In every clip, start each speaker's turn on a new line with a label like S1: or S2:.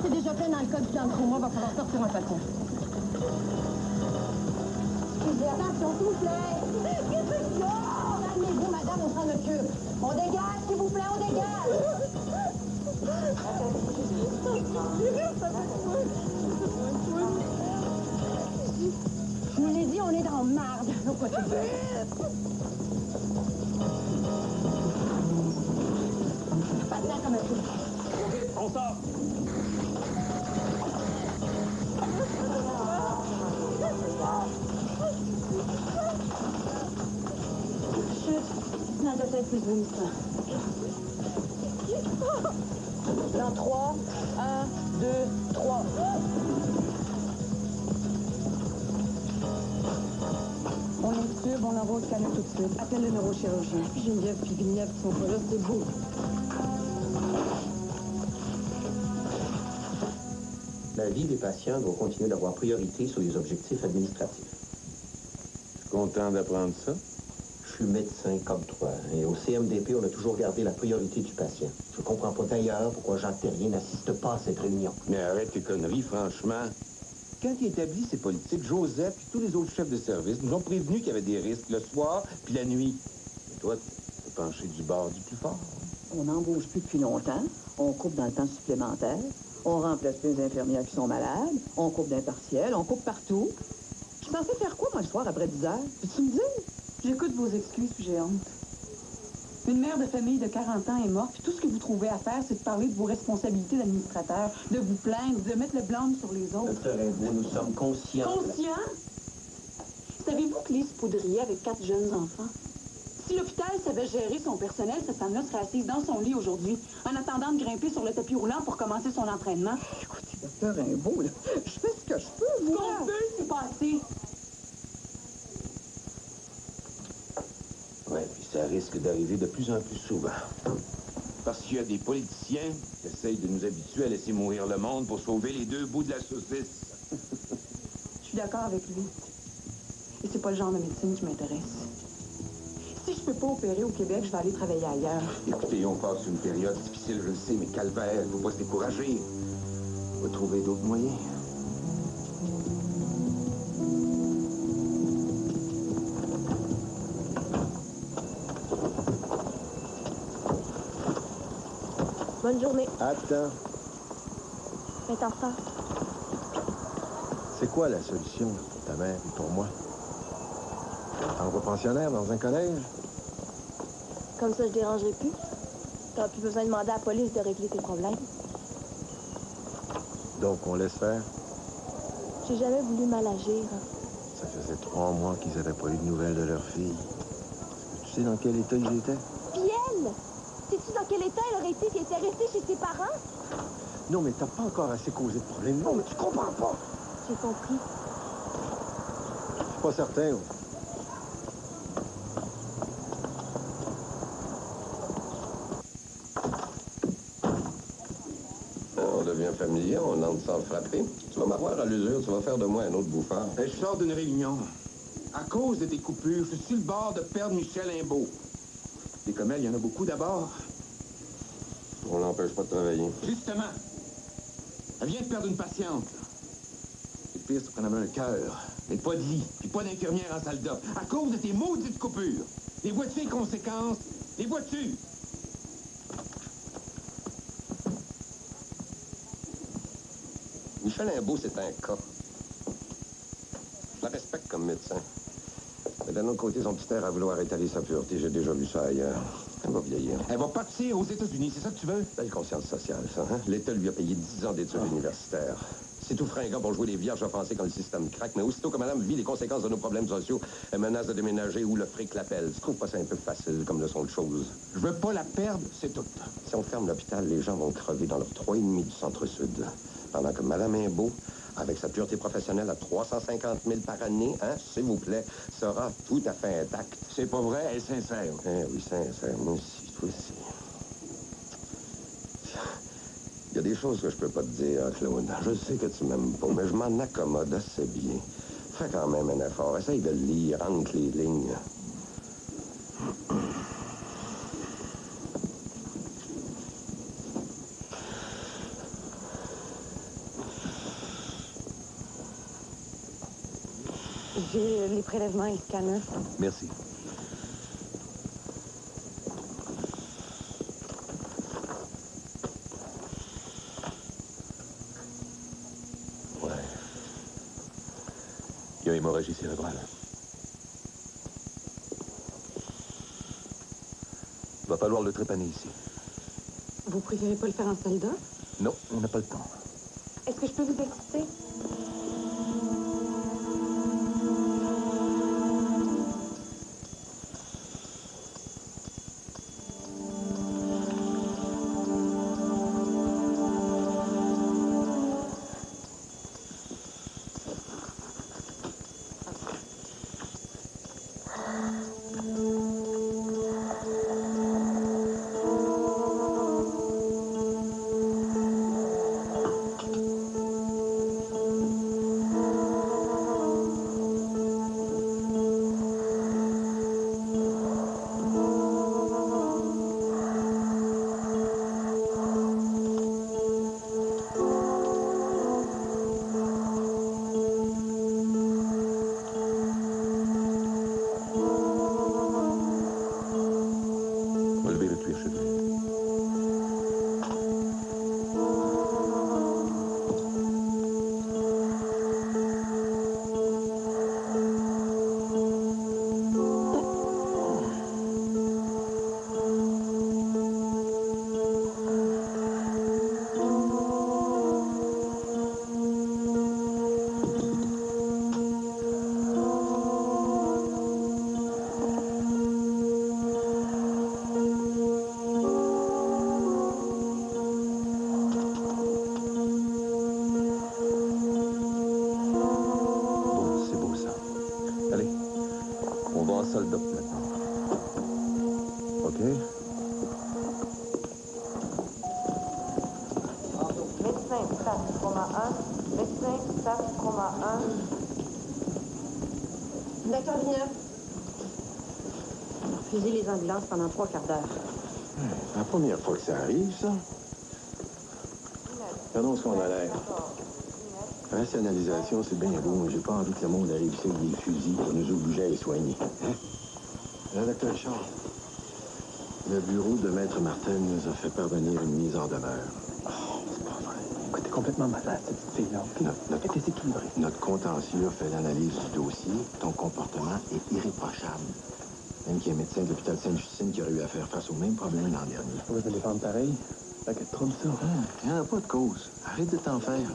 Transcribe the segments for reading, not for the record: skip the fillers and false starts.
S1: c'est déjà plein dans le code du plan de trauma, va falloir sortir un patient. Excusez, attention, s'il vous plaît. Qu'est-ce que c'est ça? Calmez-vous, madame, on s'en occupe. On dégage, s'il vous plaît, on dégage. Je vous l'ai dit, on est dans le marde. Donc, quoi, tu veux? Patient comme un fou.
S2: On sort!
S1: Chut, dans ta tête plus vomissant. Dans 3, 1, 2, 3. On l'intube, on l'envoie au scanner tout de suite. Appelle le neurochirurgien. Geneviève puis Villeneuve qui sont pas là, c'est beau.
S3: La vie des patients doit continuer d'avoir priorité sur les objectifs administratifs.
S4: Je suis content d'apprendre ça.
S3: Je suis médecin comme toi, et au CMDP, on a toujours gardé la priorité du patient. Je comprends pas d'ailleurs pourquoi Jacques Terrien n'assiste pas à cette réunion.
S4: Mais arrête tes conneries, franchement. Quand il établit ses politiques, Joseph et tous les autres chefs de service nous ont prévenus qu'il y avait des risques le soir puis la nuit. Et toi, t'es penché du bord du plus fort.
S5: On n'embauche plus depuis longtemps. On coupe dans le temps supplémentaire. On remplace plus les infirmières qui sont malades. On coupe d'impartiels. On coupe partout. Je suis censée faire quoi, moi, le soir, après 10 heures? Peux-tu me dire?
S6: J'écoute vos excuses, puis j'ai honte. Une mère de famille de 40 ans est morte, puis tout ce que vous trouvez à faire, c'est de parler de vos responsabilités d'administrateur, de vous plaindre, de mettre le blâme sur les autres.
S3: Docteur Rimbaud, nous sommes conscients.
S6: Conscient? Savez-vous que Lise Poudrier avait 4 jeunes enfants? Si l'hôpital savait gérer son personnel, cette femme-là serait assise dans son lit aujourd'hui, en attendant de grimper sur le tapis roulant pour commencer son entraînement.
S5: Écoutez, docteur Rimbaud, là, je fais ce que je peux,
S6: Ce
S5: moi.
S6: qu'on peut, c'est pas assez.
S4: Ouais, puis ça risque d'arriver de plus en plus souvent. Parce qu'il y a des politiciens qui essayent de nous habituer à laisser mourir le monde pour sauver les deux bouts de la saucisse.
S6: Je suis d'accord avec lui. Et c'est pas le genre de médecine qui m'intéresse. Si je peux pas opérer au Québec, je vais aller travailler ailleurs.
S4: Écoutez, on passe une période difficile, je le sais, mais calvaire, il faut pas se décourager. On va trouver d'autres moyens.
S7: Bonne journée.
S8: Attends,
S7: Mais t'en retard.
S8: c'est quoi la solution pour ta mère et pour moi? Envoi pensionnaire dans un collège?
S7: Comme ça, je dérangerai plus. T'as plus besoin de demander à la police de régler tes problèmes.
S8: Donc, on laisse faire?
S7: J'ai jamais voulu mal agir.
S8: Ça faisait 3 mois qu'ils n'avaient pas eu de nouvelles de leur fille. Est-ce que tu sais dans quel état ils étaient?
S7: Puis elle! Sais-tu dans quel état elle aurait été si elle était restée chez ses parents?
S8: Non, mais t'as pas encore assez causé de problème. Non, mais tu comprends pas.
S7: J'ai compris.
S8: Je suis pas certain. Oui.
S9: On devient familier, on entre sans le frapper. Tu vas m'avoir à l'usure, tu vas faire de moi un autre bouffeur.
S4: Je sors d'une réunion. À cause de tes coupures, je suis sur le bord de perdre Michel Imbeau. Des commères, il y en a beaucoup d'abord.
S9: On l'empêche pas de travailler.
S4: Justement, elle vient de perdre une patiente. Le pire, c'est qu'on avait un cœur, mais pas de lit, puis pas d'infirmière en salle d'op. À cause de tes maudites coupures. Les vois-tu les conséquences? Les vois-tu?
S9: Michel Imbeau, c'est un cas. Je la respecte comme médecin. Mais d'un autre côté, son petit air à vouloir étaler sa pureté, j'ai déjà vu ça ailleurs. Elle va vieillir.
S4: Elle va partir aux États-Unis, c'est ça que tu veux?
S9: Belle conscience sociale, ça, hein? L'État lui a payé 10 ans d'études universitaires. C'est tout fringant pour jouer les vierges offensées quand le système craque, mais aussitôt que madame vit les conséquences de nos problèmes sociaux, elle menace de déménager où le fric l'appelle. Tu trouves pas ça un peu facile comme leçon de choses?
S4: Je veux pas la perdre, c'est tout.
S9: Si on ferme l'hôpital, les gens vont crever dans leur 3,5 du centre-sud. Pendant que madame Imbeau, avec sa pureté professionnelle à 350 000 par année, hein, s'il vous plaît, sera tout à fait intacte.
S4: C'est pas vrai, elle est sincère.
S9: Eh oui, sincère, moi aussi, toi aussi. Il y a des choses que je peux pas te dire, Claude. Je sais que tu m'aimes pas, mais je m'en accommode assez bien. Fais quand même un effort. Essaye de le lire entre les lignes.
S6: J'ai les prélèvements et le scanner.
S8: Merci. Ouais. Il y a hémorragie cérébrale. Va falloir le trépaner ici.
S6: Vous préférez pas le faire en salle d'or?
S8: Non, on n'a pas le temps.
S6: Est-ce que je peux vous assister?
S8: Relevez le cuir chevelu. Bon, c'est beau ça. Allez, on va en salle d'op maintenant. OK?
S2: Médecin, stade, coma 1. Médecin, stade, coma 1.
S1: D'accord, viens.
S5: Fusille les ambulances pendant 3 quarts d'heure.
S8: C'est la première fois que ça arrive, ça. Regardons ce qu'on a l'air. Rationalisation, c'est bien beau, mais j'ai pas envie que le monde arrive ici avec des fusils pour nous obliger à les soigner. Hein? Le docteur Richard, le bureau de Maître Martel nous a fait parvenir une mise en demeure.
S10: Oh, c'est pas vrai. Écoute, t'es complètement malade, cette petite fille-là.
S8: Notre
S10: Elle est déséquilibrée.
S8: Notre contentieux fait l'analyse du dossier. Ton comportement est irréprochable. Même qu'il y a un médecin de l'hôpital Sainte-Justine qui aurait eu à faire face au même problème l'an dernier.
S10: Je vais défendre pareil. Fait que trop de ça.
S8: Il n'y en a pas de cause. Arrête de t'en faire.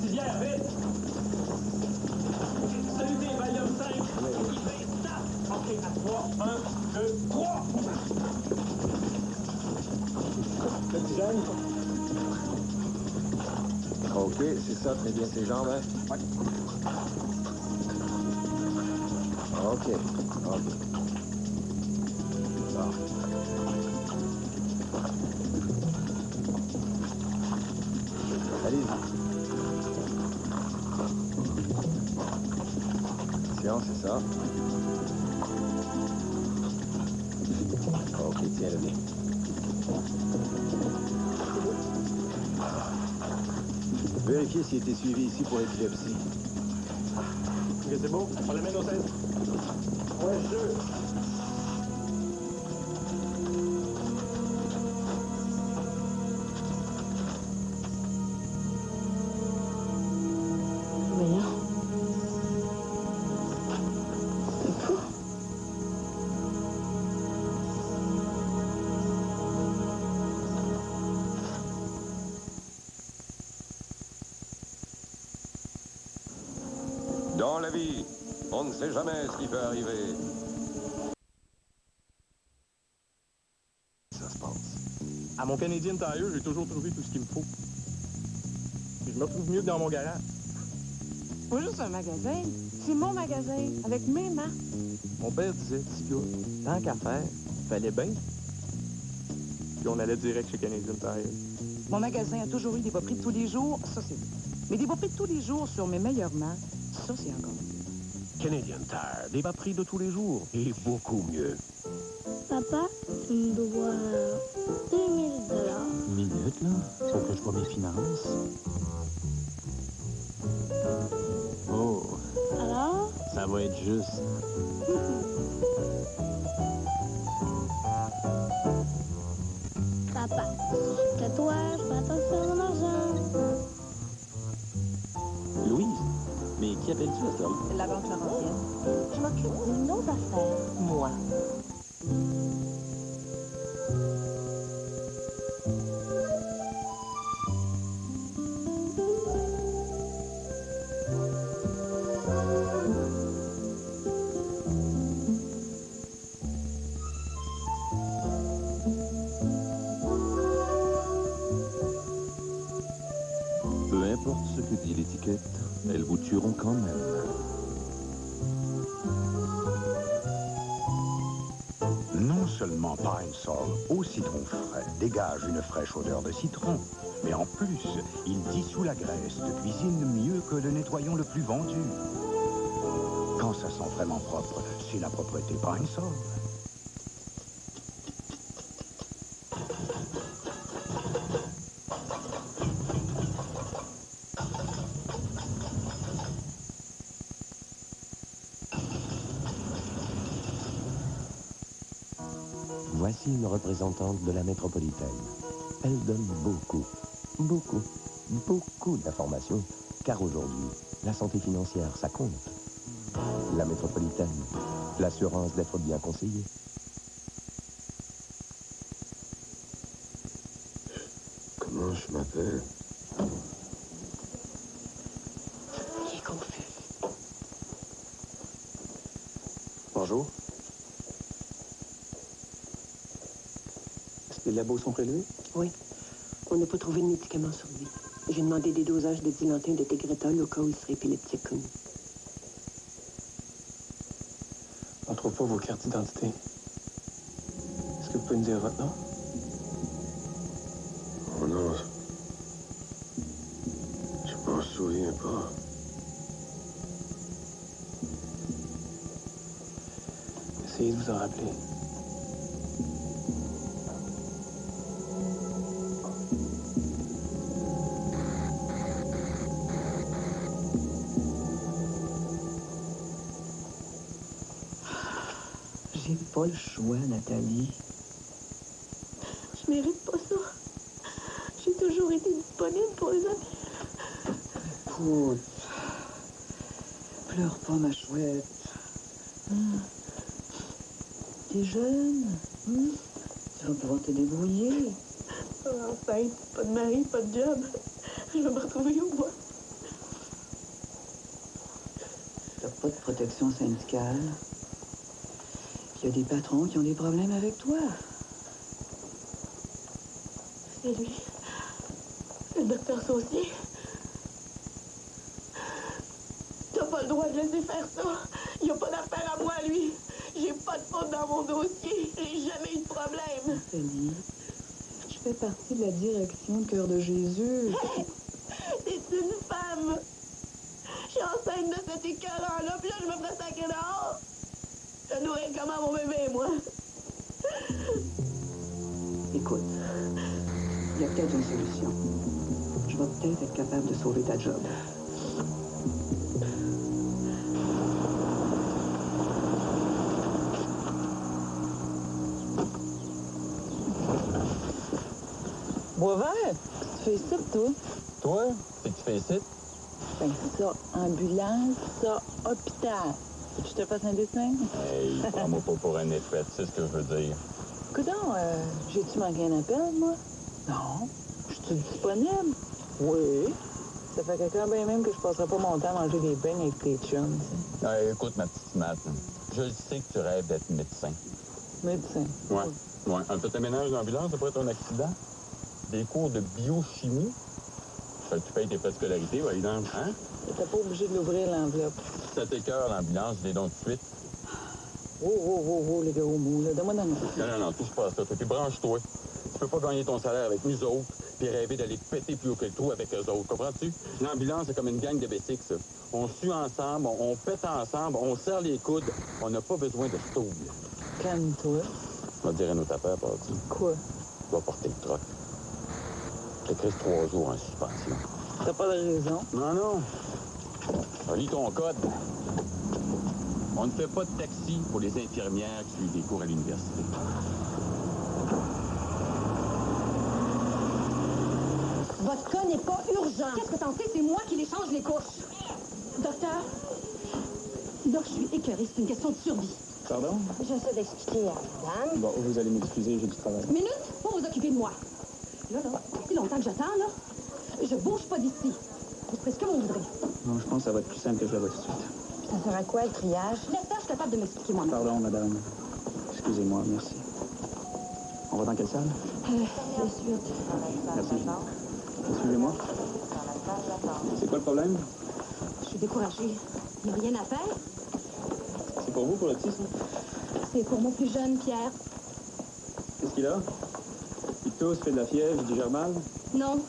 S11: Civière, vite! Salutez, Valium 5! OK, à 3. 1, 2, 3! L'oxygène?
S8: OK, c'est ça. Très bien ses jambes, hein?
S11: Ouais.
S8: OK. OK. Bon. Allez-y. Tiens, c'est ça. OK, tiens-le bien. Vérifiez s'il a été suivi ici pour l'épilepsie.
S11: OK, c'est beau. On l'amène au centre. Ouais, je...
S6: Voyons. C'est fou.
S9: Dans la vie, on ne sait jamais ce qui peut arriver.
S8: Ça se passe.
S11: À mon Canadian Tire, j'ai toujours trouvé tout ce qu'il me faut. Et je me retrouve mieux que dans mon garage.
S6: Pas juste un magasin. C'est mon magasin, avec mes marques.
S11: Mon père disait, petit gars, tant qu'à faire, fallait bien. Puis on allait direct chez Canadian Tire.
S5: Mon magasin a toujours eu des bas prix de tous les jours, ça c'est vrai. Mais des bas prix de tous les jours sur mes meilleures marques, ça c'est encore mieux.
S12: Canadian Tire, des bas prix de tous les jours et beaucoup mieux.
S7: Papa, tu me dois 2000 $.
S12: Une minute, là. Faut que je vois mes finances. Oh,
S7: Alors?
S12: ça va être juste.
S7: Papa, c'est toi, je fais attention à mon argent.
S12: Louise, mais qui appelles-tu à ce heure-là?
S2: La Banque Laurentienne.
S7: Je m'occupe de nos affaires.
S2: Moi.
S13: Peu importe ce que dit l'étiquette, elles vous tueront quand même.
S14: Non seulement Pine Sol au citron frais dégage une fraîche odeur de citron, mais en plus, il dissout la graisse de cuisine mieux que le nettoyant le plus vendu. Quand ça sent vraiment propre, c'est la propreté Pine Sol.
S15: Voici une représentante de la métropolitaine. Elle donne beaucoup d'informations, car aujourd'hui, la santé financière, ça compte. La métropolitaine, l'assurance d'être bien conseillé.
S8: Comment je m'appelle?
S6: Il est confus.
S10: Bonjour. Est-ce que les labos sont prélevés?
S16: Oui. On n'a pas trouvé de médicaments sur lui. J'ai demandé des dosages de dilantin de Tegretol au cas où il serait épileptique comme nous.
S10: On ne trouve pas vos cartes d'identité. Est-ce que vous pouvez me dire votre nom?
S8: Oh non. Je m'en souviens pas.
S10: Essayez de vous en rappeler.
S5: J'ai pas le choix, Nathalie.
S7: Je mérite pas ça. J'ai toujours été disponible pour les amis.
S5: Écoute, pleure pas, ma chouette. T'es jeune. Tu vas pouvoir te débrouiller.
S7: Enceinte, pas de mari, pas de job. Je vais me retrouver où, moi?
S5: T'as pas de protection syndicale. Il y a des patrons qui ont des problèmes avec toi.
S7: C'est lui. C'est le docteur Saucier. T'as pas le droit de laisser faire ça. Il n'y a pas d'affaire à moi, lui. J'ai pas de faute dans mon dossier. J'ai jamais eu de problème.
S5: Nathalie, je fais partie de la direction de Cœur de Jésus.
S7: C'est une femme. Je suis enceinte de cet écœurant-là, puis là, je me ferais sacrer dehors. Je nourris comment mon bébé, moi?
S5: Écoute, il y a peut-être une solution. Je vais peut-être être capable de sauver ta job.
S17: Boisvert, tu fais ça, toi?
S11: Toi, c'est que tu fais ici?
S17: Ben, ça, ambulance, ça, hôpital. Faut que je te fasse un dessin?
S11: Hey, prends-moi pas pour un effet, c'est ce que je veux dire.
S17: Coudon, j'ai-tu manqué un appel, moi? Non. Je suis disponible? Oui. Ça fait quelqu'un bien même que je passerai pas mon temps à manger des beignes avec tes chums, tu sais.
S11: Hey, écoute, ma petite Matt, je le sais que tu rêves d'être médecin.
S17: Médecin?
S11: Ouais. Un petit aménage d'ambulance, ça pourrait être un accident. Des cours de biochimie. Fait que tu payes tes frais de scolarité, par exemple, hein?
S17: T'es pas obligé de l'ouvrir, l'enveloppe.
S11: Si ça t'écoeure, l'ambulance, je l'ai donc tout de suite.
S17: Oh, les gros mots, là. Donne-moi dans le
S11: Non, touche pas à ça. Puis branche-toi. Tu peux pas gagner ton salaire avec nous autres, puis rêver d'aller péter plus haut que le trou avec eux autres. Comprends-tu? L'ambulance, c'est comme une gang de basics, ça. On sue ensemble, on pète ensemble, on serre les coudes. On n'a pas besoin de stouille.
S17: Calme-toi.
S11: Je vais te dire un autre affaire, Patsy.
S17: Quoi?
S11: Tu vas porter le troc. T'écris 3 jours en suspension.
S17: T'as pas de raison.
S11: Non, non. Relis ton code. On ne fait pas de taxi pour les infirmières qui suivent des cours à l'université.
S1: Votre cas n'est pas urgent. Qu'est-ce que t'en sais? C'est moi qui les change les couches. Docteur, là, je suis écœurée. C'est une question de survie.
S10: Pardon?
S1: J'essaie d'expliquer à madame.
S10: Bon, vous allez m'excuser, j'ai du travail.
S1: Minute pour vous occuper de moi. Là, si longtemps que j'attends, là, je bouge pas d'ici. Vous ferez ce que vous voudrez.
S10: Non, je pense que ça va être plus simple que je la vois tout de suite.
S1: Ça sert à quoi, le triage? Laisse ça, je suis capable de m'expliquer moi-même.
S10: Pardon, madame. Excusez-moi, merci. On va dans quelle salle?
S1: La suite.
S10: Merci. Suivez-moi. C'est quoi le problème?
S1: Je suis découragée. Il n'y a rien à faire.
S10: C'est pour vous, pour le petit, ça?
S1: C'est pour mon plus jeune, Pierre.
S10: Qu'est-ce qu'il a? Il tousse, fait de la fièvre, il digère mal?
S1: Non.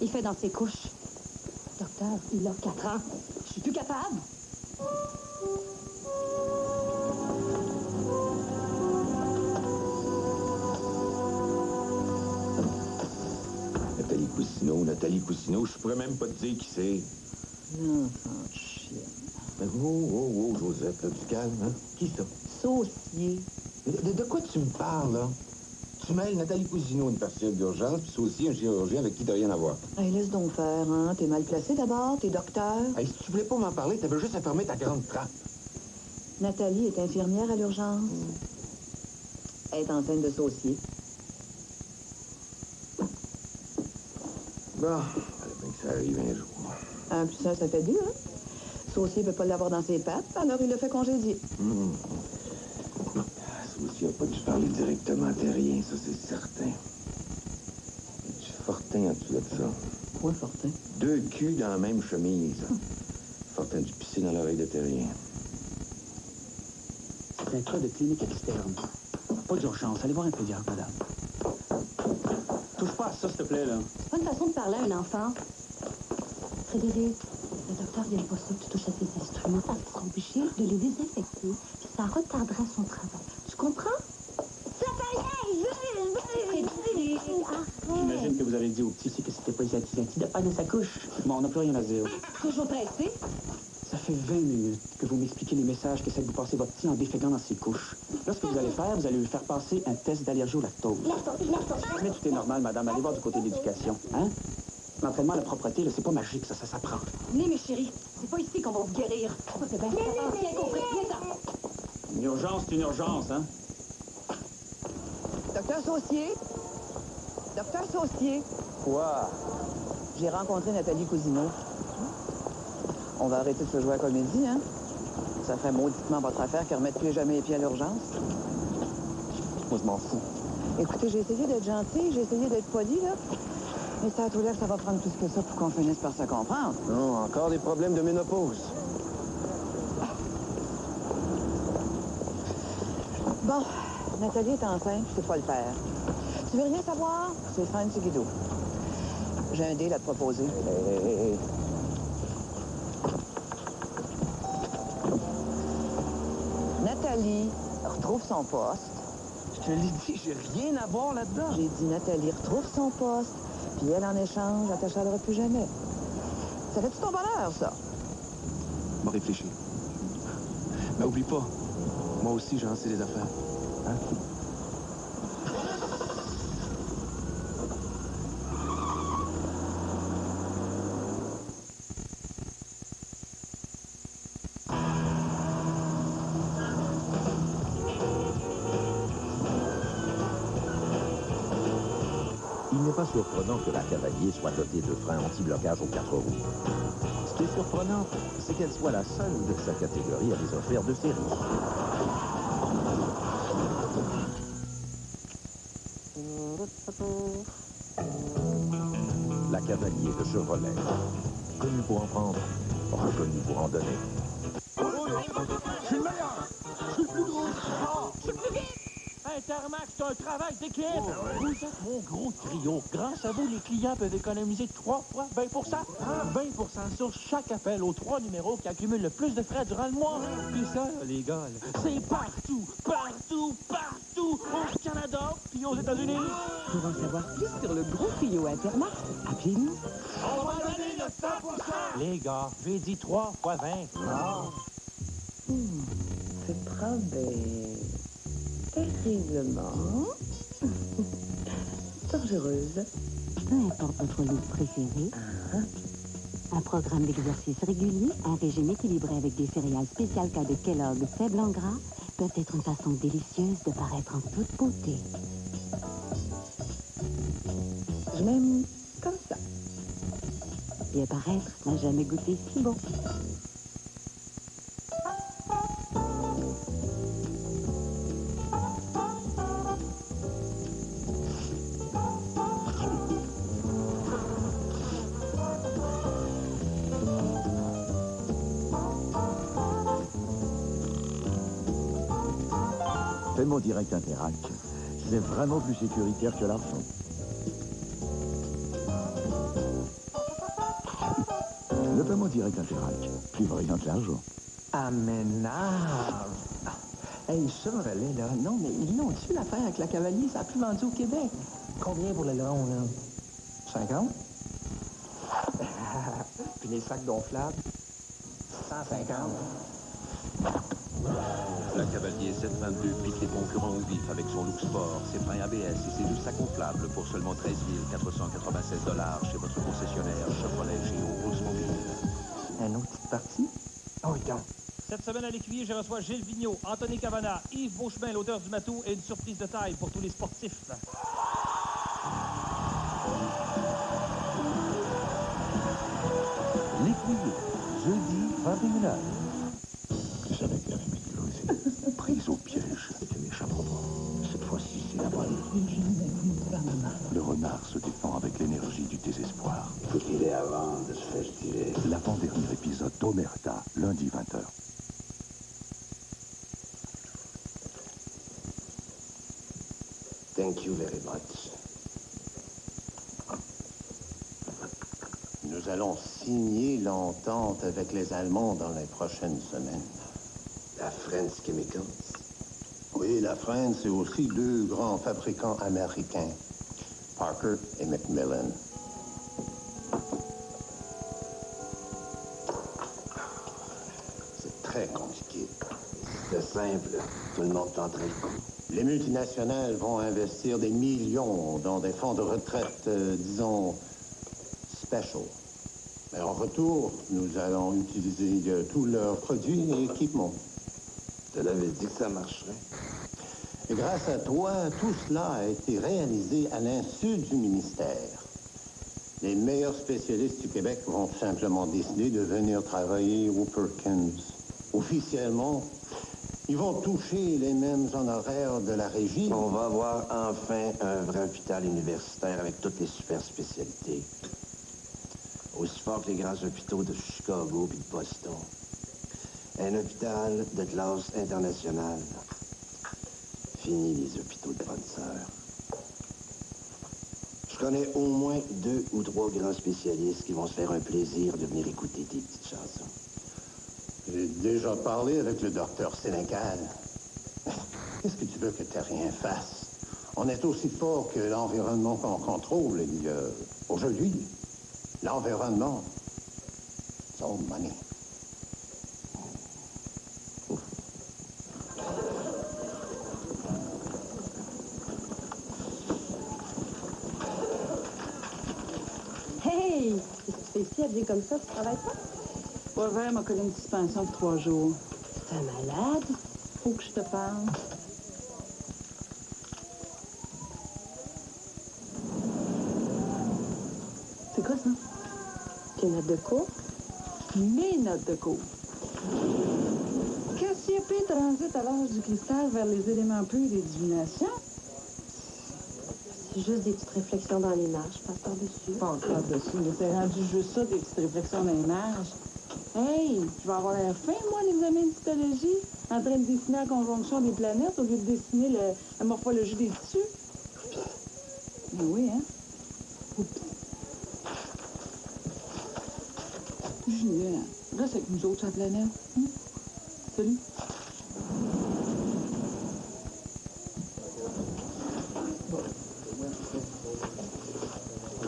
S1: Il fait dans ses couches. Docteur, il a 4 ans. Je suis plus capable.
S9: Nathalie Cousineau, je pourrais même pas te dire qui c'est.
S17: L'enfant de chien.
S9: Mais oh, Josette, là, du calme, hein? Qui ça?
S17: Saucier.
S9: De quoi tu me parles, là? Tu mêles Nathalie Cousineau, une partielle d'urgence, puis Saucier, un chirurgien avec qui t'as rien à voir.
S5: Hey, laisse donc faire, hein? T'es mal placé d'abord, t'es docteur.
S9: Hey, si tu voulais pas m'en parler, t'avais juste à fermer ta grande trappe.
S5: Nathalie est infirmière à l'urgence. Elle est enceinte de Saucier.
S9: Bon, fallait bien que ça arrive un jour.
S5: 1 plus 1, ça fait 2, hein? Saucier peut pas l'avoir dans ses pattes, alors il le fait congédier.
S9: Saucier n'a pas dû parler directement à Terrien, ça c'est certain. Du Fortin en dessous de ça.
S5: Quoi, Fortin?
S9: 2 culs dans la même chemise. Fortin du pisser dans l'oreille de Terrien.
S10: C'est un cas de clinique externe. Pas d'urgence. Allez voir un pédiatre, madame. Touche pas à ça, s'il te plaît, là.
S1: C'est pas une façon de parler à un enfant. Frédéric, le docteur n'aime pas ça que tu touches à ses instruments parce qu'ils sont obligés de les désinfecter, puis ça retarderait son travail. Tu comprends? Ça fait rien! Frédéric, arrête!
S10: J'imagine que vous avez dit au petit que c'était pas les de pas de sa couche. Bon, on n'a plus rien à dire.
S1: Toujours pressé?
S10: Ça fait 20 minutes que vous m'expliquez les messages qu'essaie de vous passer votre petit en déféquant dans ses couches. Là, ce que vous allez faire, vous allez lui faire passer un test d'allergie au lactose. Mais tout est normal, madame. Allez voir du côté de l'éducation. Hein? L'entraînement à la propreté, là, c'est pas magique, ça s'apprend.
S1: Venez, mes chéris. C'est pas ici qu'on va vous guérir. Ça, c'est bien. Bien compris. Viens ça.
S10: Une urgence, c'est une urgence, hein?
S5: Docteur Saucier? Docteur Saucier?
S10: Quoi?
S5: J'ai rencontré Nathalie Cousineau. On va arrêter de se jouer à la comédie, hein? Ça ferait mauditement votre affaire qu'elle remette plus jamais les pieds à l'urgence.
S10: Moi, je m'en fous.
S5: Écoutez, j'ai essayé d'être gentille, j'ai essayé d'être poli, là. Mais ça a tout l'air que ça va prendre plus que ça pour qu'on finisse par se comprendre.
S9: Non, encore des problèmes de ménopause.
S5: Bon, Nathalie est enceinte, je sais pas le faire. Tu veux rien savoir? C'est fin de guido. J'ai un deal à te proposer.
S9: Hey.
S5: Nathalie retrouve son poste.
S10: Je te l'ai dit, j'ai rien à voir là-dedans.
S5: J'ai dit Nathalie retrouve son poste, puis elle, en échange, elle t'achètera plus jamais. Ça fait-tu ton bonheur, ça?
S10: On va réfléchir. Mais oublie pas, moi aussi, j'ai lancé des affaires. Hein?
S15: Il n'est pas surprenant que la Cavalier soit dotée de freins anti-blocage aux 4 roues. Ce qui est surprenant, c'est qu'elle soit la seule de sa catégorie à les offrir de série. La Cavalier de Chevrolet, connue pour en prendre, reconnue pour en donner.
S18: Je suis le meilleur! Je suis le plus gros! Je suis le plus vite! Intermax, c'est un travail d'équipe! Vous êtes mon gros trio. Grâce à vous, les clients peuvent économiser 3 fois 20 20 sur chaque appel aux 3 numéros qui accumulent le plus de frais durant le mois. Puis ça, les gars, c'est partout, partout, partout! États-Unis.
S16: Pour en savoir plus sur le gros trio Intermax, appelez-nous.
S18: On va donner notre 100%. Les gars, j'ai dit 3 fois 20.
S16: C'est probé. Terriblement. Dangereuse.
S1: Peu importe votre look préféré, un programme d'exercice régulier, un régime équilibré avec des céréales spéciales cas de Kellogg faibles en gras, peuvent être une façon délicieuse de paraître en toute beauté.
S16: Je m'aime comme ça.
S1: Bien paraître n'a jamais goûté si bon.
S15: Paiement direct Interac, c'est vraiment plus sécuritaire que l'argent. Le paiement direct Interac, plus brillant que l'argent.
S19: Ah, mais non! Hey, ça, relais, là. Non, mais ils l'ont tué l'affaire avec la Cavalier, ça a plus vendu au Québec. Combien pour le long, là? 50? Puis les sacs gonflables? 150.
S13: La Cavalier 722 pique les concurrents au vif avec son look sport, ses freins ABS et ses deux sacs gonflables pour seulement 13 496 $ chez votre concessionnaire Chevrolet Géo Oldsmobile.
S19: Un autre petite partie? Oh, oui, donc.
S18: Cette semaine à l'écuyer, je reçois Gilles Vigneault, Anthony Cavana, Yves Beauchemin, l'auteur du matou, et une surprise de taille pour tous les sportifs.
S15: L'écuyer, jeudi 21h. Je savais qu'il y avait Mickey prise au piège. C'était méchant pour moi. Cette fois-ci, c'est la bonne. Le renard se défend avec l'énergie du désespoir.
S3: Faut qu'il ait avant de se faire tirer.
S15: L'avant-dernier épisode d'Omerta, lundi 20h.
S3: Thank you very much.
S20: Nous allons signer l'entente avec les Allemands dans les prochaines semaines.
S3: La France Chemicals?
S20: Oui, la France est aussi deux grands fabricants américains, Parker et Macmillan.
S3: C'est très compliqué. C'est simple. Tout le monde tente le coup.
S20: Les multinationales vont investir des millions dans des fonds de retraite, disons, special. Mais en retour, nous allons utiliser tous leurs produits et équipements.
S3: Je te l'avais dit que ça marcherait.
S20: Et grâce à toi, tout cela a été réalisé à l'insu du ministère. Les meilleurs spécialistes du Québec vont tout simplement décider de venir travailler au Perkins. Officiellement, ils vont toucher les mêmes honoraires de la régie.
S3: On va avoir enfin un vrai hôpital universitaire avec toutes les super spécialités. Aussi fort que les grands hôpitaux de Chicago puis de Boston. Un hôpital de classe internationale. Fini les hôpitaux de bonne sœur. Je connais au moins 2 ou 3 grands spécialistes qui vont se faire un plaisir de venir écouter tes petites chansons.
S20: J'ai déjà parlé avec le docteur Sénécal. Qu'est-ce que tu veux que Terrien fasse? On est aussi fort que l'environnement qu'on contrôle. Et aujourd'hui, l'environnement, it's all money.
S6: Hey! Qu'est-ce que tu fais ici, habillé comme ça? Tu travailles pas?
S17: Boisvert m'a collé une suspension de 3 jours.
S6: T'es un malade?
S17: Faut que je te parle.
S6: C'est quoi ça? Tes notes de cours?
S17: Mes notes de cours. Cassiopée transite à l'âge du cristal vers les éléments purs des divinations.
S6: C'est juste des petites réflexions dans les marges. Passe par-dessus.
S17: Pas par-dessus, mais c'est rendu juste ça, des petites réflexions dans les marges. Hey, je vais avoir l'air fin, moi, l'examen d'histologie, en train de dessiner la conjonction des planètes au lieu de dessiner la morphologie des tissus. Mais oui, hein? Oups. Julien, reste avec nous autres sur la planète. Hein? Salut. Bon.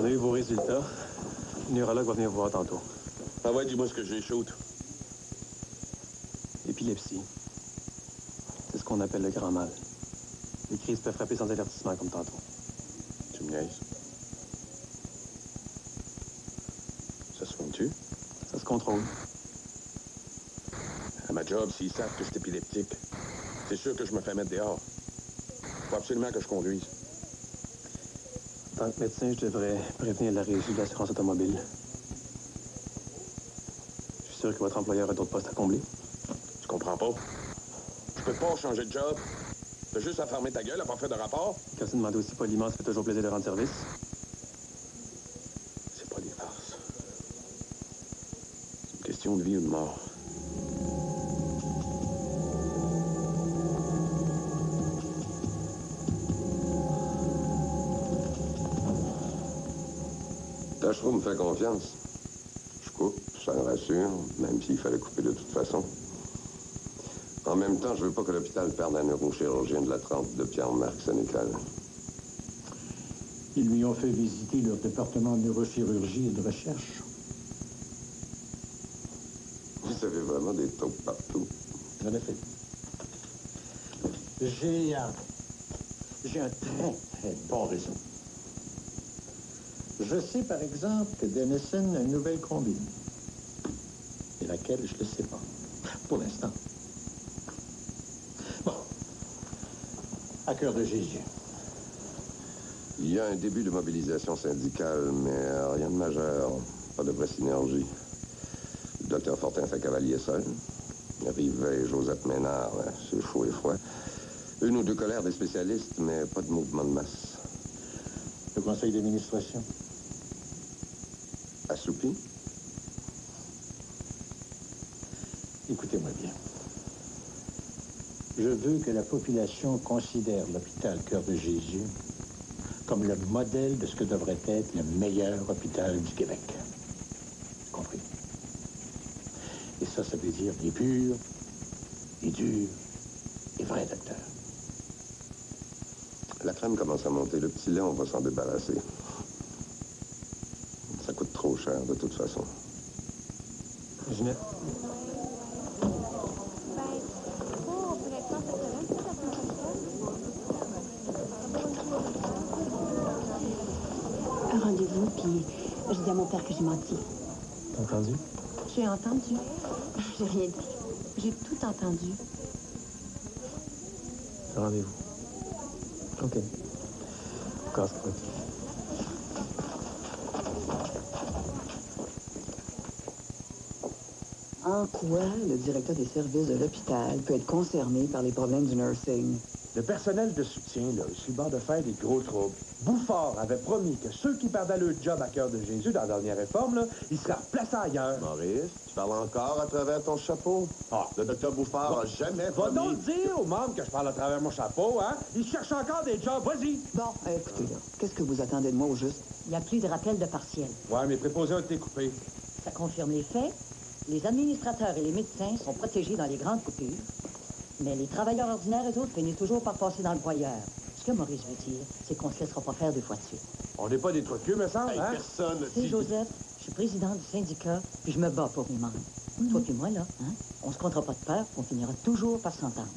S12: a eu vos résultats. Le neurologue va venir vous voir tantôt.
S9: Ah ouais, dis-moi ce que j'ai, shoot.
S12: Épilepsie. C'est ce qu'on appelle le grand mal. Les crises peuvent frapper sans avertissement, comme tantôt.
S9: Tu me niaises? Ça se soigne-tu?
S12: Ça se contrôle.
S9: À ma job, s'ils savent que je suis épileptique, c'est sûr que je me fais mettre dehors. Faut absolument que je conduise.
S12: En tant que médecin, je devrais prévenir la régie de l'assurance automobile. Je suis sûr que votre employeur a d'autres postes à combler.
S9: Tu comprends pas? Je peux pas changer de job. T'as juste à fermer ta gueule, à pas faire de rapport.
S12: Quand tu demandes aussi poliment, ça fait toujours plaisir de rendre service.
S9: C'est pas des farces. C'est une question de vie ou de mort. Tachereau me fait confiance. Je coupe, ça me rassure, même s'il fallait couper de toute façon. En même temps, je veux pas que l'hôpital perde un neurochirurgien de la trempe de Pierre-Marc Sénécal.
S15: Ils lui ont fait visiter leur département de neurochirurgie et de recherche.
S9: Vous avez vraiment des taupes partout.
S15: En effet. J'ai un très bon réseau. Je sais, par exemple, que Dennison a une nouvelle combine. Et laquelle, je ne le sais pas. Pour l'instant. Bon. À cœur de Jésus.
S9: Il y a un début de mobilisation syndicale, mais rien de majeur. Pas de vraie synergie. Le docteur Fortin fait cavalier seul. Rivet et Josette Ménard, c'est chaud et froid. Une ou deux colères des spécialistes, mais pas de mouvement de masse.
S15: Le conseil d'administration.
S9: Assoupi?
S15: Écoutez-moi bien. Je veux que la population considère l'hôpital Cœur de Jésus comme le modèle de ce que devrait être le meilleur hôpital du Québec. Compris? Et ça veut dire des purs, des durs, des vrais docteurs.
S9: La crème commence à monter. Le petit lait, on va s'en débarrasser. Ça coûte trop cher, de toute façon.
S12: Ginette.
S1: Un rendez-vous, puis je dis à mon père que j'ai menti.
S12: T'as entendu?
S1: J'ai entendu. J'ai rien dit. J'ai tout entendu.
S12: Rendez-vous. OK. Casse-croûte.
S5: En quoi le directeur des services de l'hôpital peut être concerné par les problèmes du nursing?
S18: Le personnel de soutien, là, est sur le bord de faire des gros troubles. Bouffard avait promis que ceux qui perdaient leur job à Cœur de Jésus dans la dernière réforme, là, ils seraient replacés ailleurs.
S8: Maurice, tu parles encore à travers ton chapeau?
S18: Ah.
S8: Le docteur Bouffard a jamais
S18: Va
S8: promis...
S18: donc dire aux membres que je parle à travers mon chapeau, hein? Ils cherchent encore des jobs, vas-y!
S5: Bon, écoutez, là, qu'est-ce que vous attendez de moi au juste?
S21: Il n'y a plus de rappel de partiel.
S18: Ouais, mes préposés ont été coupés.
S21: Ça confirme les faits. Les administrateurs et les médecins sont protégés dans les grandes coupures. Mais les travailleurs ordinaires, eux autres, finissent toujours par passer dans le broyeur. Ce que Maurice veut dire, c'est qu'on se laissera pas faire deux fois de suite.
S18: On n'est pas des truqueux, me semble, hein?
S8: Personne
S21: Tu sais, Joseph, je suis présidente du syndicat, puis je me bats pour mes membres. Toi puis moi, là, hein? On se comptera pas de peur, on finira toujours par s'entendre.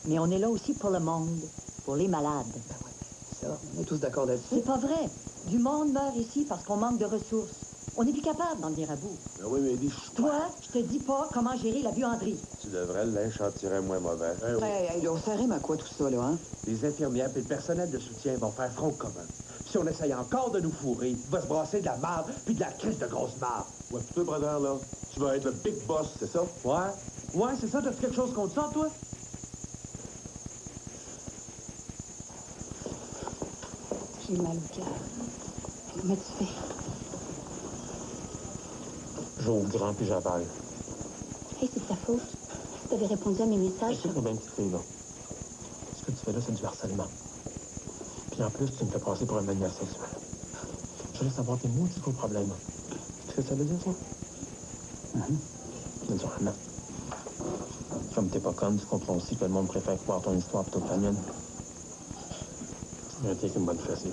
S21: Mais on est là aussi pour le monde, pour les malades.
S5: Ben ouais, ça, on est tous d'accord là-dessus.
S21: C'est pas vrai. Du monde meurt ici parce qu'on manque de ressources. On n'est plus capable d'en venir à bout.
S8: Ben oui, mais dis...
S21: Toi, je te dis pas comment gérer la buanderie.
S18: Tu devrais, le linge en tirer moins mauvais.
S5: Hey, là, ça rime à quoi tout ça, là, hein?
S18: Les infirmières et le personnel de soutien vont faire front commun. Si on essaye encore de nous fourrer, il va se brasser de la marde puis de la crise de grosse marde.
S8: Ouais, puis toi, brother, là, tu vas être le big boss, c'est ça?
S18: Ouais. Ouais, c'est ça. T'as-tu quelque chose contre ça, toi?
S1: J'ai mal au cœur. Comment tu fais?
S12: J'ouvre grand puis j'avale.
S1: Hey, c'est de ta faute. Si t'avais répondu à mes messages...
S12: Écoute-moi bien, petite fille, là. Ce que tu fais là, c'est du harcèlement. Puis en plus, tu me fais passer pour un maniaque sexuel. Je voulais savoir tes maudits gros problèmes. Tu sais ce que ça veut dire, ça? Naturellement. Comme t'es pas conne, tu comprends aussi que le monde préfère croire ton histoire plutôt que la mienne. Tu mérites qu'une bonne fessée.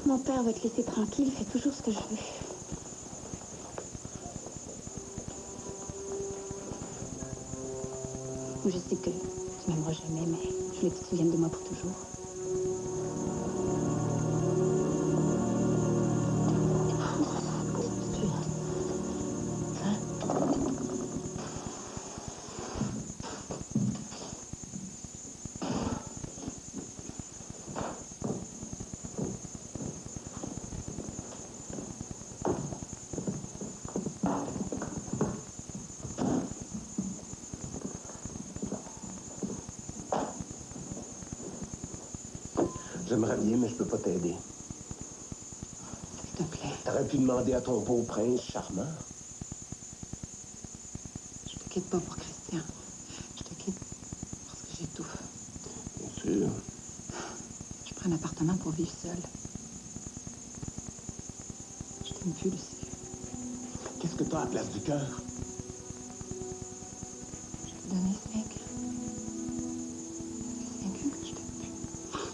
S6: Mon père va te laisser tranquille, fais toujours ce que je veux. Je sais que tu m'aimeras jamais, mais je voulais que tu te souviennes de moi pour toujours.
S3: J'aimerais bien, mais je peux pas t'aider.
S6: S'il te plaît.
S3: T'aurais pu demander à ton beau prince charmant.
S6: Je te quitte pas pour Christian. Je te quitte parce que j'étouffe.
S3: Bien sûr.
S6: Je prends un appartement pour vivre seule. Je t'aime plus, Lucie.
S3: Qu'est-ce que t'as à la place du cœur?
S6: Je t'ai donné 5 ans. Ça fait 5 ans que je t'aime plus.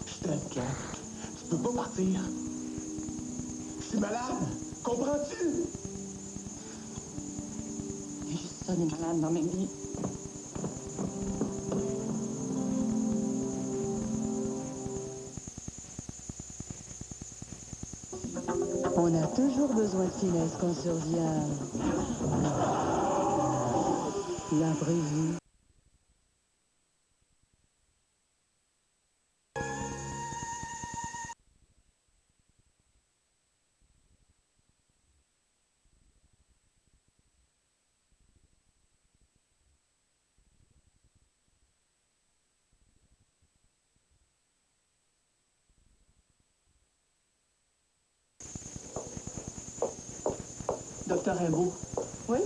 S3: Je t'aime, Claire. Tu peux pas partir. Je suis malade. Comprends-tu?
S6: Il y a juste ça, des malades dans ma vie.
S4: On a toujours besoin de finesse quand survient l'imprévu.
S5: Docteur Rimbaud.
S6: Oui?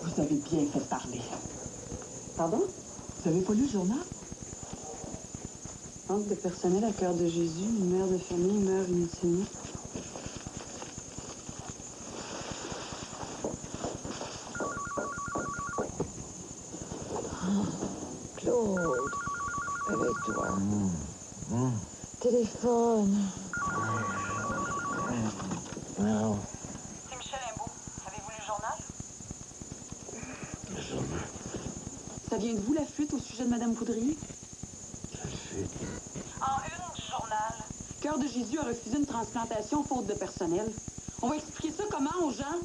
S5: Vous avez bien fait parler.
S6: Pardon?
S5: Vous avez pas lu le journal?
S6: Manque de personnel à Cœur de Jésus, une mère de famille meurt inutilement.
S4: Claude, réveille-toi. Téléphone.
S3: Non.
S2: C'est Michel Imbeau. Avez-vous lu le journal?
S3: Le journal.
S6: Ça vient de vous, la fuite au sujet de Mme Poudrier?
S3: Quelle fuite?
S2: En une du journal.
S6: Cœur de Jésus a refusé une transplantation faute de personnel. On va expliquer ça comment aux gens?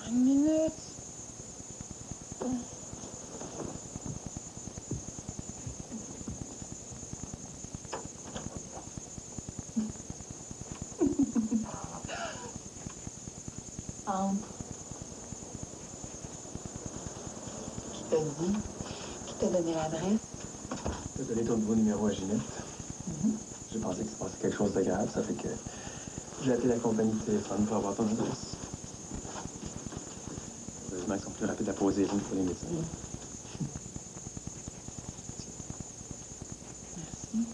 S4: Une minute.
S5: Entre. Qui t'a dit? Qui t'a donné l'adresse?
S12: Tu as donné ton nouveau numéro à Ginette. J'ai pensé que se passait quelque chose de grave, ça fait que j'ai appelé la compagnie de téléphone pour avoir ton adresse. Heureusement, ils sont plus rapides à poser les lignes pour les médecins.
S5: Merci.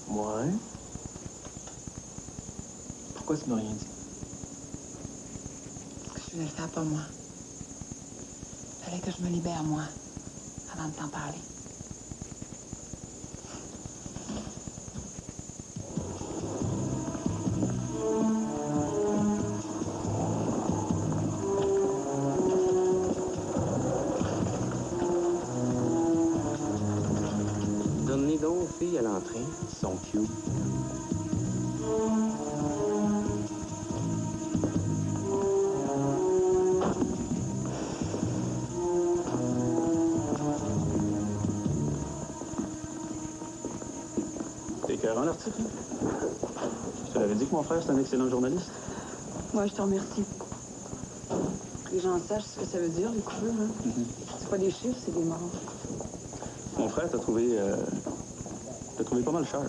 S12: Ouais. Pourquoi tu m'as rien dit?
S5: Parce que je voulais le faire pour moi. Fallait que je me libère, moi, avant de t'en parler.
S19: Donne-les donc aux filles à l'entrée. Ils sont cute.
S12: T'es écœurant, l'article? Je te l'avais dit que mon frère, c'est un excellent journaliste.
S6: Moi, je te remercie. Que les gens sachent ce que ça veut dire, les coupures. Hein? C'est pas des chiffres, c'est des morts.
S12: Mon frère t'a trouvé pas mal cher.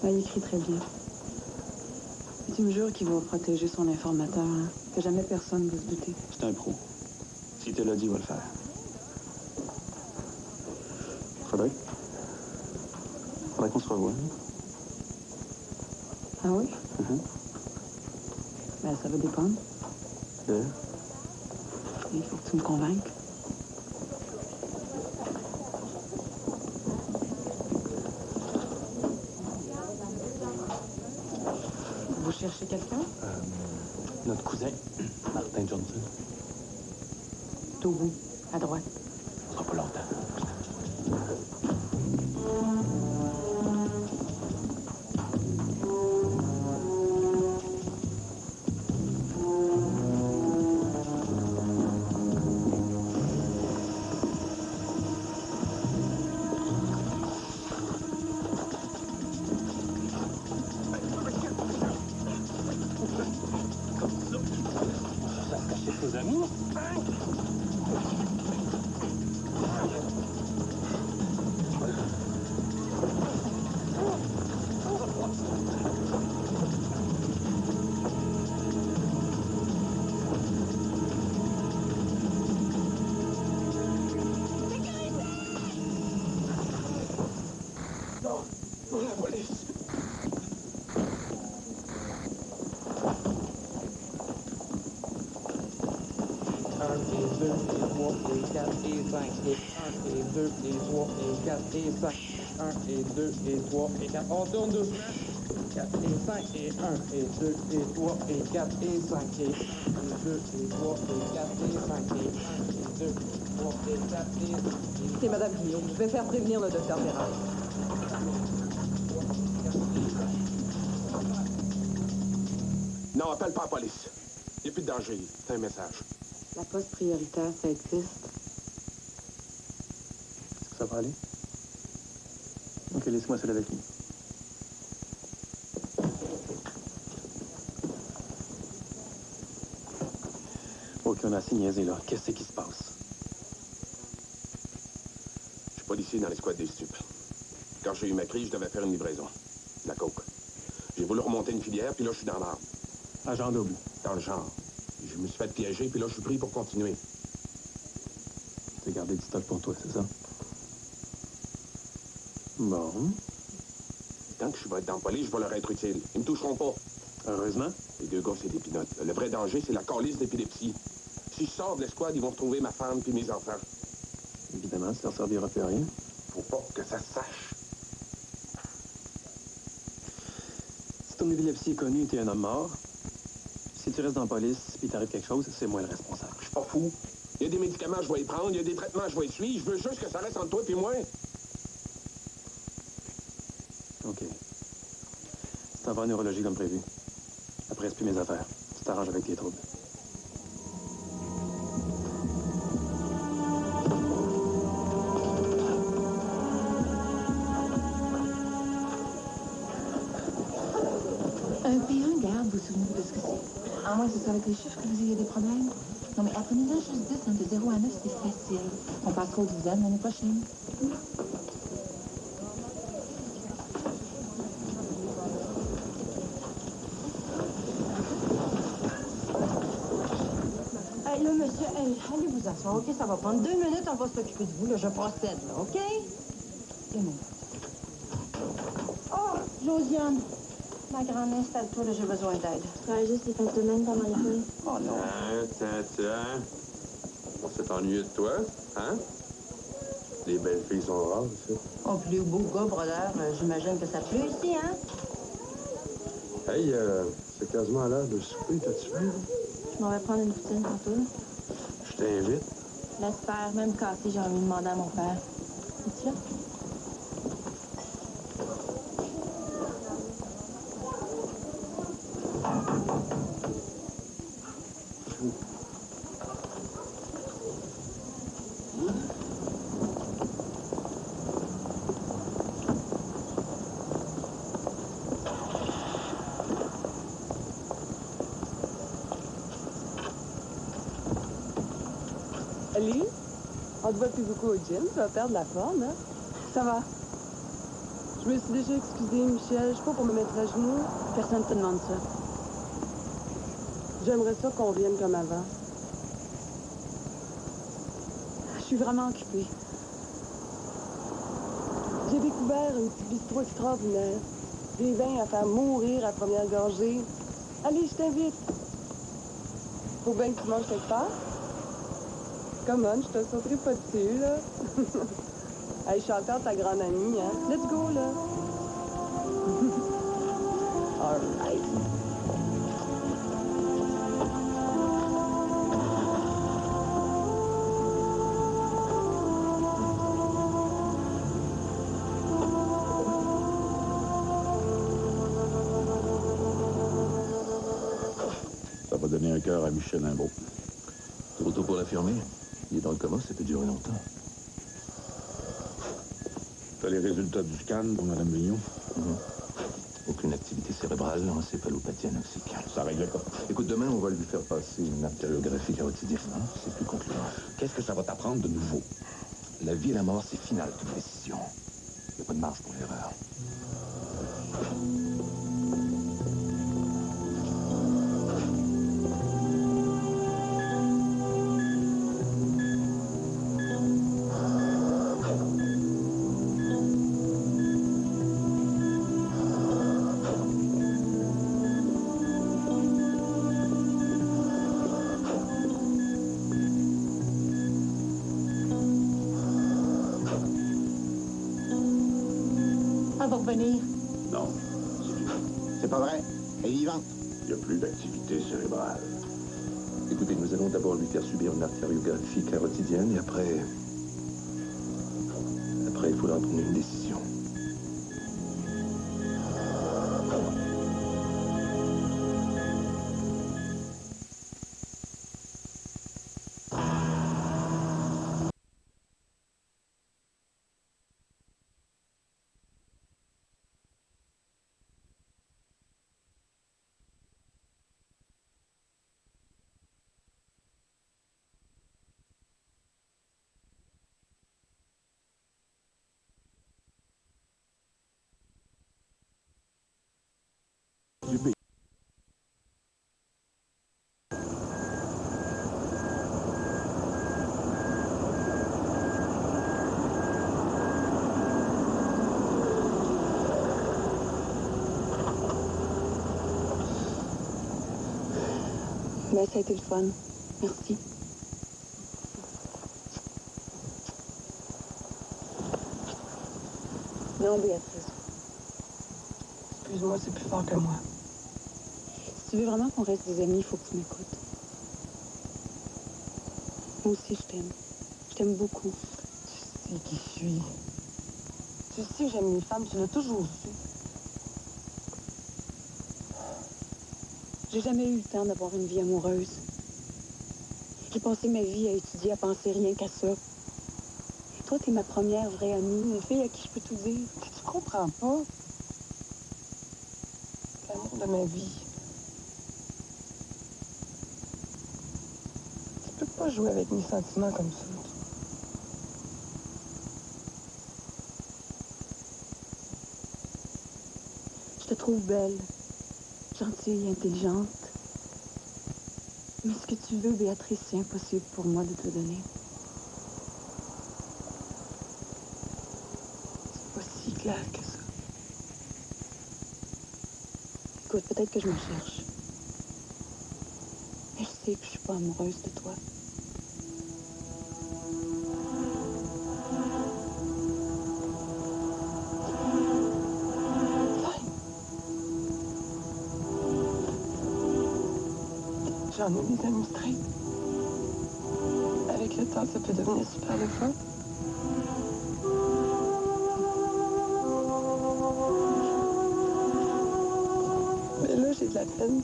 S6: Il écrit très bien. Et tu me jures qu'il va protéger son informateur. Hein? que jamais personne ne va se douter.
S12: C'est un pro. S'il te l'a dit, il va le faire. Faudrait qu'on se revoie.
S6: Ah oui? Ben, ça va dépendre. Il faut que tu me convainques. Vous cherchez quelqu'un?
S12: Notre cousin, Martin Johnson.
S6: Tout au bout, à droite.
S12: Ça sera pas longtemps.
S11: Tes amis?
S12: Non, la police!
S14: On tourne doucement. 4 et 5 et 1 et 2 et 3 et 4 et 5 et 1 et 2 et 3 et 4 et 5 et 1 et 2 et 3 et 4 et 5 et...
S5: C'est Madame Guillaume. Je vais faire prévenir le docteur Ferrari.
S8: Non, appelle pas la police. Il n'y a plus de danger. C'est un message.
S6: La poste prioritaire, ça existe.
S12: Est-ce que ça va aller? Ok, laisse-moi seul avec lui. Ok, on a assez niaisé, là. Qu'est-ce qui se passe?
S8: Je suis policier dans l'escouade des stupes. Quand j'ai eu ma crise, je devais faire une livraison. La coke. J'ai voulu remonter une filière, puis là, je suis dans l'arbre.
S12: Agent double.
S8: Dans le genre. Je me suis fait piéger, puis là, je suis pris pour continuer.
S12: T'as gardé du stock pour toi, c'est ça? Bon.
S8: Tant que je vais être dans le police, je vais leur être utile. Ils me toucheront pas.
S12: Heureusement.
S8: Les deux gars, c'est des pinottes. Le vrai danger, c'est la calice d'épilepsie. Si je sors de l'escouade, ils vont retrouver ma femme puis mes enfants.
S12: Évidemment, ça leur servira plus à rien.
S8: Faut pas que ça se sache.
S12: Si ton épilepsie est connue, t'es un homme mort. Si tu restes dans la police puis t'arrive quelque chose, c'est moi le responsable.
S8: Je suis pas fou. Il y a des médicaments, je vais les prendre. Il y a des traitements, je vais les suivre. Je veux juste que ça reste entre toi et moi.
S12: OK. Tu t'en vas en neurologie comme prévu. Après, c'est plus mes affaires. Tu t'arranges avec tes troubles.
S1: Un P1 garde, vous souvenez de ce que c'est? À moins que ce soit avec les chiffres que vous ayez des problèmes. Non, mais apprenez-en juste 10, hein, de 0 à 9, c'est facile. On passera aux dizaines l'année prochaine.
S21: Hey, là, monsieur, hey, allez vous asseoir, OK? Ça va prendre 2 minutes, on va s'occuper de vous, là. Je procède, là, OK? C'est bon. Oh, Josiane, ma grande, installe-toi, là, j'ai besoin d'aide.
S22: Ouais, juste les fins de semaine pendant l'école.
S21: Oh non.
S11: Tiens. On s'est ennuyé de toi, hein? Les belles filles sont rares, ça.
S21: Oh, plus beau gars, brother, j'imagine que ça pleut ici, hein?
S11: Hey, c'est quasiment l'heure de souper, t'as-tu faim?
S22: Je m'en vais prendre une poutine tantôt.
S11: Je t'invite.
S22: Laisse faire, même cassé, j'ai envie de demander à mon père. Es-tu là?
S6: Salut. On te voit plus beaucoup au gym, tu vas perdre la forme, hein? Ça va. Je me suis déjà excusée, Michel. Je suis pas pour me mettre à genoux. Personne te demande ça.
S17: J'aimerais ça qu'on revienne comme avant. Je suis vraiment occupée. J'ai découvert un petit bistrot extraordinaire. Des vins à faire mourir à première gorgée. Allez, je t'invite. Faut bien que tu manges quelque part. Comment, je te sauterai pas dessus, là. Hey, je suis encore ta grande amie, hein. Let's go, là. All right.
S15: Ça va donner un cœur à Michel Imbeau.
S8: Trop tôt pour l'affirmer. Il est dans le coma, ça peut durer longtemps.
S15: T'as les résultats du scan pour Mme Vignon?
S8: Aucune activité cérébrale, encéphalopathie anoxique.
S15: Ça règle pas.
S8: Écoute, demain, on va lui faire passer une artériographie carotidienne. C'est plus concluant.
S15: Qu'est-ce que ça va t'apprendre de nouveau?
S8: La vie et la mort, c'est final comme décision. Il n'y a pas de marge pour l'erreur.
S21: Elle va revenir.
S15: Non.
S20: C'est pas vrai. Elle est vivante.
S15: Il n'y a plus d'activité cérébrale.
S8: Écoutez, nous allons d'abord lui faire subir une artériographie carotidienne et après, il faudra prendre une décision.
S6: Ben, ça a été le fun. Merci. Non, Béatrice.
S17: Excuse-moi, c'est plus fort que moi.
S6: Si tu veux vraiment qu'on reste des amis, il faut que tu m'écoutes. Moi aussi, je t'aime. Je t'aime beaucoup.
S17: Tu sais qui je suis. Tu sais que j'aime les femmes, tu l'as toujours su.
S6: J'ai jamais eu le temps d'avoir une vie amoureuse. J'ai passé ma vie à étudier, à penser rien qu'à ça. Toi, t'es ma première vraie amie, une fille à qui je peux tout dire.
S17: Tu comprends pas? L'amour de ma vie. Tu peux pas jouer avec mes sentiments comme ça.
S6: Je te trouve belle, gentille, intelligente. Mais ce que tu veux, Béatrice, c'est impossible pour moi de te donner.
S17: C'est pas si clair que ça.
S6: Écoute, peut-être que je me cherche. Mais je sais que je suis pas amoureuse de toi.
S17: J'en ai des amis straight. Avec le temps, ça peut devenir super le fun. Mais là, j'ai de la peine.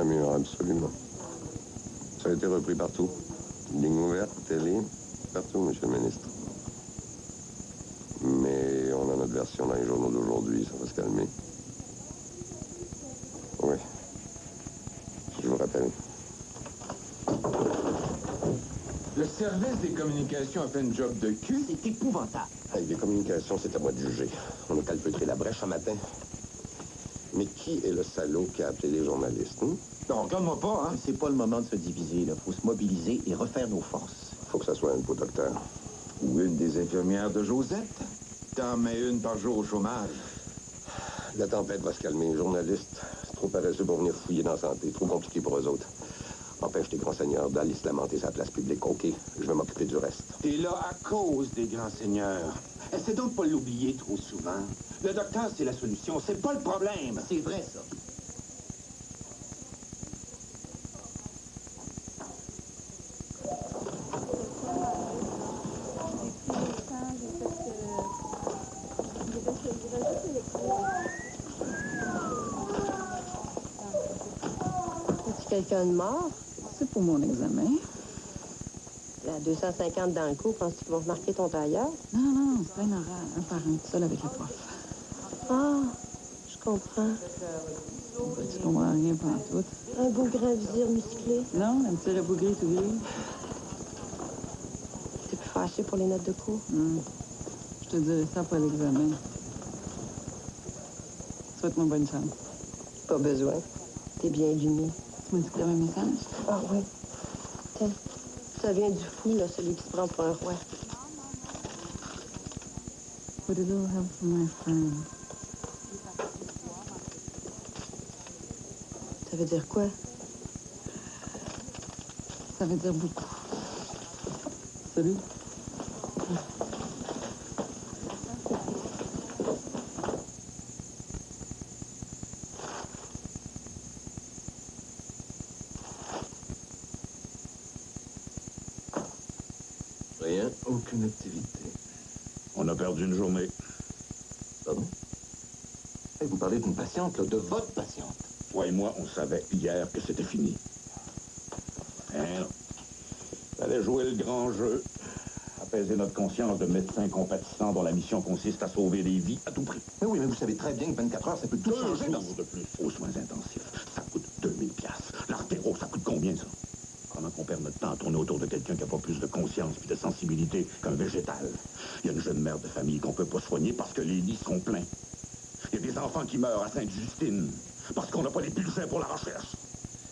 S9: Mur, absolument. Ça a été repris partout. Ligne ouverte, télé, partout, monsieur le ministre. Mais on a notre version dans les journaux d'aujourd'hui, ça va se calmer. Oui. Je vous rappelle.
S15: Le service des communications a fait une job de cul.
S8: C'est épouvantable.
S9: Hey, les communications, c'est à moi de juger. On a calfeutré la brèche un matin. Mais qui est le salaud qui a appelé les journalistes, hein?
S8: Non, regarde-moi pas, hein. C'est pas le moment de se diviser, là. Faut se mobiliser et refaire nos forces.
S9: Faut que ça soit un beau docteur.
S15: Ou une des infirmières de Josette. T'en mets une par jour au chômage.
S9: La tempête va se calmer. Les journalistes, c'est trop paresseux pour venir fouiller dans la santé. Trop compliqué pour eux autres. Empêche tes grands seigneurs d'aller se lamenter sa place publique. OK, je vais m'occuper du reste.
S15: T'es là à cause des grands seigneurs. Essaie donc de pas l'oublier trop souvent. Le docteur, c'est la solution. C'est pas le problème.
S8: C'est vrai, ça.
S22: As-tu quelqu'un de mort?
S5: C'est pour mon examen.
S22: La 250 dans le cou, penses-tu qu'ils vont remarquer ton tailleur?
S5: Non, c'est un oral, un par un, tout seul avec le prof.
S22: Ah, je comprends.
S5: Tu comprends rien pantoute.
S22: Un beau grand vizir musclé.
S5: Non, un petit rabougri tout gris.
S22: T'es plus fâché pour les notes de cours?
S5: Je te dirai ça pour l'examen. Souhaite-moi bonne chance.
S22: Pas besoin. T'es bien luné.
S5: Tu m'as dit un message?
S22: Ah oui. Tiens, ça vient du fou, là, celui qui se prend pour un roi.
S5: With a little help from my friend.
S22: Ça veut dire quoi?
S5: Ça veut dire beaucoup. Salut.
S8: Rien, aucune activité.
S15: On a perdu une journée.
S8: Pardon? Hey, vous parlez d'une patiente, là, de votre patiente.
S15: Toi et moi, on savait hier que c'était fini. Hein? Fallait jouer le grand jeu. Apaiser notre conscience de médecins compatissants dont la mission consiste à sauver des vies à tout prix.
S8: Mais oui, mais vous savez très bien que 24 heures, ça peut tout
S15: 2
S8: changer.
S15: jours de plus aux soins intensifs. Ça coûte 2000 $. L'artéro, ça coûte combien, ça? Pendant qu'on perd notre temps à tourner autour de quelqu'un qui n'a pas plus de conscience puis de sensibilité qu'un végétal. Il y a une jeune mère de famille qu'on peut pas soigner parce que les lits sont pleins. Il y a des enfants qui meurent à Sainte-Justine parce qu'on n'a pas les budgets pour la recherche.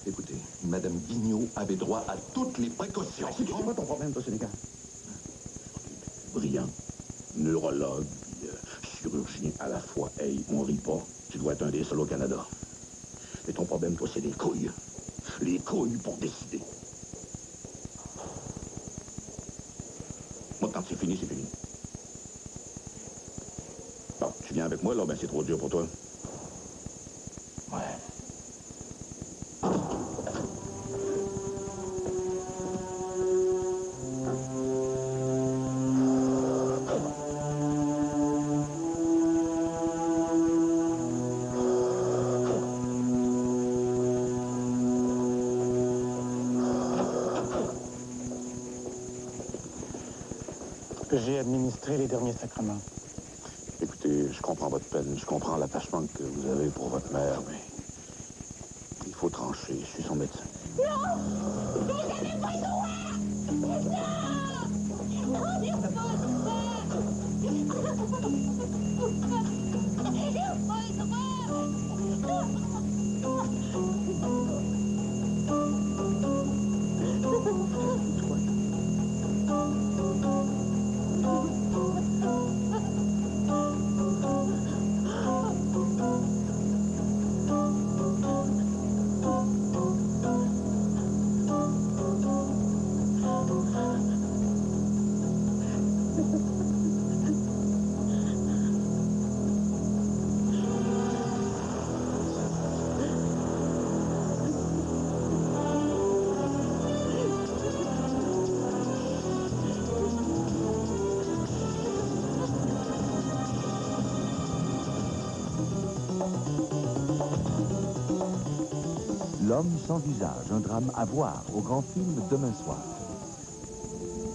S8: Écoutez, Madame Vigneault avait droit à toutes les précautions.
S15: C'est quoi ton problème, toi, Sénégal? Brillant, neurologue, puis chirurgien à la fois. Hey, on rit pas. Tu dois être un des seuls au Canada. Et ton problème, toi, c'est les couilles. Les couilles pour décider. Moi, quand c'est fini, c'est fini. Bon, tu viens avec moi, là, ben c'est trop dur pour toi. Ouais.
S12: J'ai administré les derniers sacrements.
S15: Écoutez, je comprends votre peine, je comprends l'attachement que vous avez pour votre mère, mais il faut trancher, je suis son médecin.
S7: Non! Vous n'avez pas le droit! Non! On n'est pas le droit! Il n'a pas
S13: L'homme sans visage, un drame à voir au grand film demain soir.